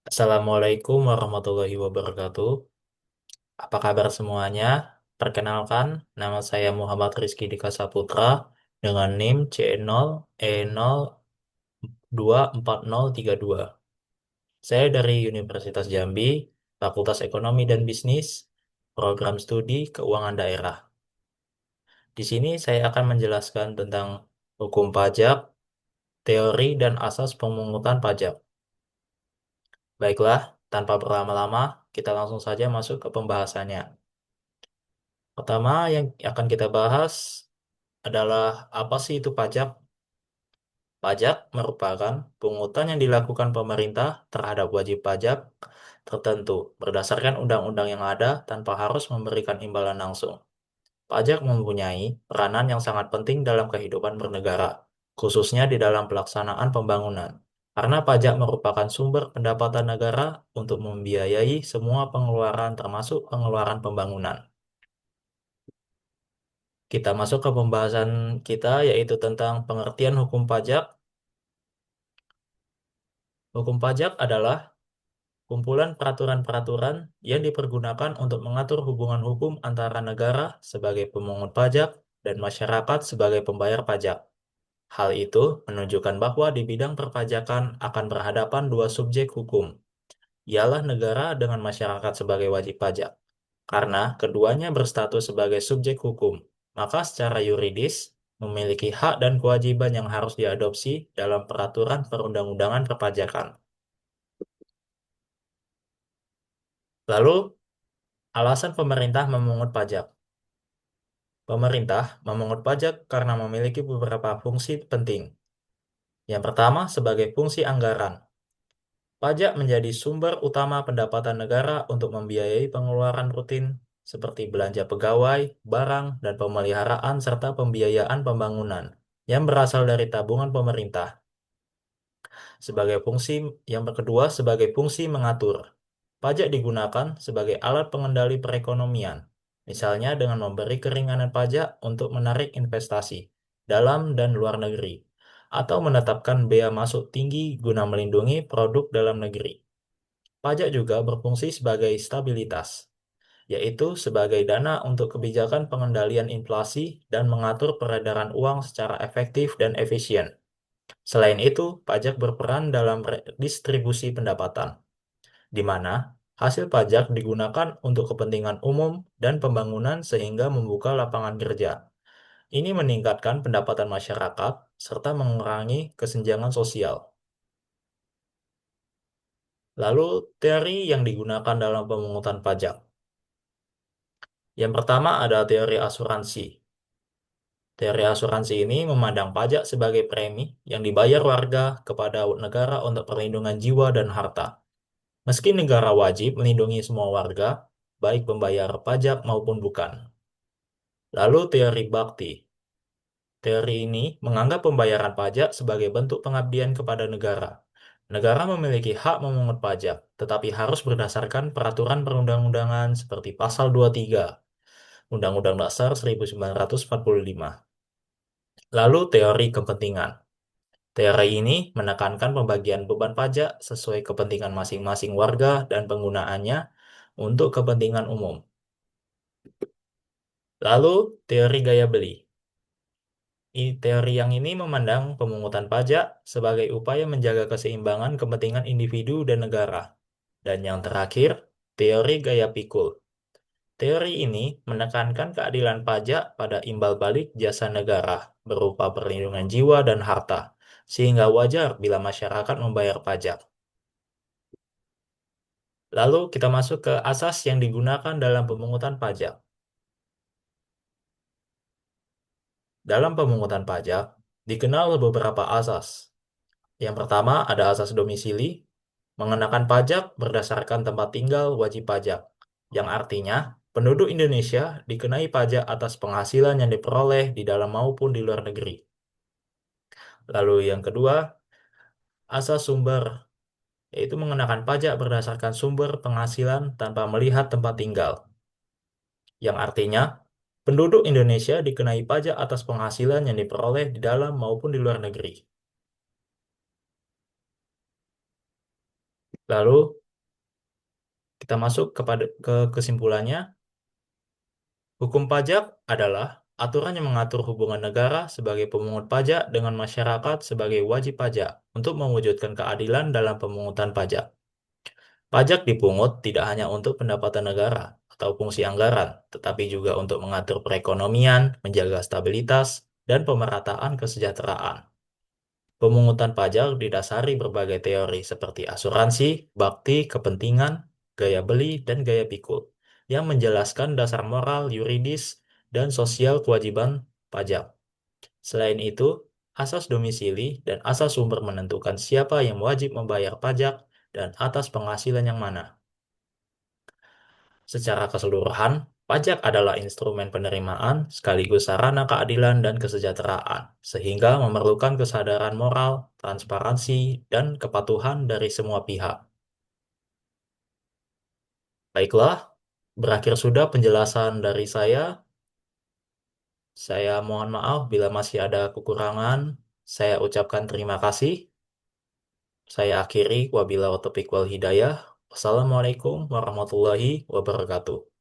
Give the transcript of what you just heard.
Assalamualaikum warahmatullahi wabarakatuh. Apa kabar semuanya? Perkenalkan, nama saya Muhammad Rizky Dika Saputra dengan NIM C0E024032. Saya dari Universitas Jambi, Fakultas Ekonomi dan Bisnis, Program Studi Keuangan Daerah. Di sini saya akan menjelaskan tentang hukum pajak, teori dan asas pemungutan pajak. Baiklah, tanpa berlama-lama, kita langsung saja masuk ke pembahasannya. Pertama yang akan kita bahas adalah apa sih itu pajak? Pajak merupakan pungutan yang dilakukan pemerintah terhadap wajib pajak tertentu berdasarkan undang-undang yang ada tanpa harus memberikan imbalan langsung. Pajak mempunyai peranan yang sangat penting dalam kehidupan bernegara, khususnya di dalam pelaksanaan pembangunan. Karena pajak merupakan sumber pendapatan negara untuk membiayai semua pengeluaran termasuk pengeluaran pembangunan. Kita masuk ke pembahasan kita yaitu tentang pengertian hukum pajak. Hukum pajak adalah kumpulan peraturan-peraturan yang dipergunakan untuk mengatur hubungan hukum antara negara sebagai pemungut pajak dan masyarakat sebagai pembayar pajak. Hal itu menunjukkan bahwa di bidang perpajakan akan berhadapan dua subjek hukum, ialah negara dengan masyarakat sebagai wajib pajak. Karena keduanya berstatus sebagai subjek hukum, maka secara yuridis memiliki hak dan kewajiban yang harus diadopsi dalam peraturan perundang-undangan perpajakan. Lalu, alasan pemerintah memungut pajak. Pemerintah memungut pajak karena memiliki beberapa fungsi penting. Yang pertama, sebagai fungsi anggaran. Pajak menjadi sumber utama pendapatan negara untuk membiayai pengeluaran rutin seperti belanja pegawai, barang, dan pemeliharaan serta pembiayaan pembangunan yang berasal dari tabungan pemerintah. Sebagai fungsi yang kedua, sebagai fungsi mengatur. Pajak digunakan sebagai alat pengendali perekonomian, misalnya dengan memberi keringanan pajak untuk menarik investasi dalam dan luar negeri, atau menetapkan bea masuk tinggi guna melindungi produk dalam negeri. Pajak juga berfungsi sebagai stabilitas, yaitu sebagai dana untuk kebijakan pengendalian inflasi dan mengatur peredaran uang secara efektif dan efisien. Selain itu, pajak berperan dalam redistribusi pendapatan, di mana hasil pajak digunakan untuk kepentingan umum dan pembangunan sehingga membuka lapangan kerja. Ini meningkatkan pendapatan masyarakat serta mengurangi kesenjangan sosial. Lalu, teori yang digunakan dalam pemungutan pajak. Yang pertama ada teori asuransi. Teori asuransi ini memandang pajak sebagai premi yang dibayar warga kepada negara untuk perlindungan jiwa dan harta. Meski negara wajib melindungi semua warga, baik pembayar pajak maupun bukan. Lalu teori bakti. Teori ini menganggap pembayaran pajak sebagai bentuk pengabdian kepada negara. Negara memiliki hak memungut pajak, tetapi harus berdasarkan peraturan perundang-undangan seperti Pasal 23 Undang-Undang Dasar 1945. Lalu teori kepentingan. Teori ini menekankan pembagian beban pajak sesuai kepentingan masing-masing warga dan penggunaannya untuk kepentingan umum. Lalu teori gaya beli. Teori yang ini memandang pemungutan pajak sebagai upaya menjaga keseimbangan kepentingan individu dan negara. Dan yang terakhir, teori gaya pikul. Teori ini menekankan keadilan pajak pada imbal balik jasa negara berupa perlindungan jiwa dan harta, sehingga wajar bila masyarakat membayar pajak. Lalu kita masuk ke asas yang digunakan dalam pemungutan pajak. Dalam pemungutan pajak, dikenal beberapa asas. Yang pertama ada asas domisili, mengenakan pajak berdasarkan tempat tinggal wajib pajak, yang artinya penduduk Indonesia dikenai pajak atas penghasilan yang diperoleh di dalam maupun di luar negeri. Lalu yang kedua, asas sumber, yaitu mengenakan pajak berdasarkan sumber penghasilan tanpa melihat tempat tinggal, yang artinya penduduk Indonesia dikenai pajak atas penghasilan yang diperoleh di dalam maupun di luar negeri. Lalu kita masuk ke kesimpulannya. Hukum pajak adalah aturan yang mengatur hubungan negara sebagai pemungut pajak dengan masyarakat sebagai wajib pajak untuk mewujudkan keadilan dalam pemungutan pajak. Pajak dipungut tidak hanya untuk pendapatan negara atau fungsi anggaran, tetapi juga untuk mengatur perekonomian, menjaga stabilitas, dan pemerataan kesejahteraan. Pemungutan pajak didasari berbagai teori seperti asuransi, bakti, kepentingan, gaya beli, dan gaya pikul, yang menjelaskan dasar moral, yuridis, dan sosial kewajiban pajak. Selain itu, asas domisili dan asas sumber menentukan siapa yang wajib membayar pajak dan atas penghasilan yang mana. Secara keseluruhan, pajak adalah instrumen penerimaan sekaligus sarana keadilan dan kesejahteraan, sehingga memerlukan kesadaran moral, transparansi, dan kepatuhan dari semua pihak. Baiklah, berakhir sudah penjelasan dari saya. Saya mohon maaf bila masih ada kekurangan. Saya ucapkan terima kasih. Saya akhiri wabillahi taufiq wal hidayah. Wassalamualaikum warahmatullahi wabarakatuh.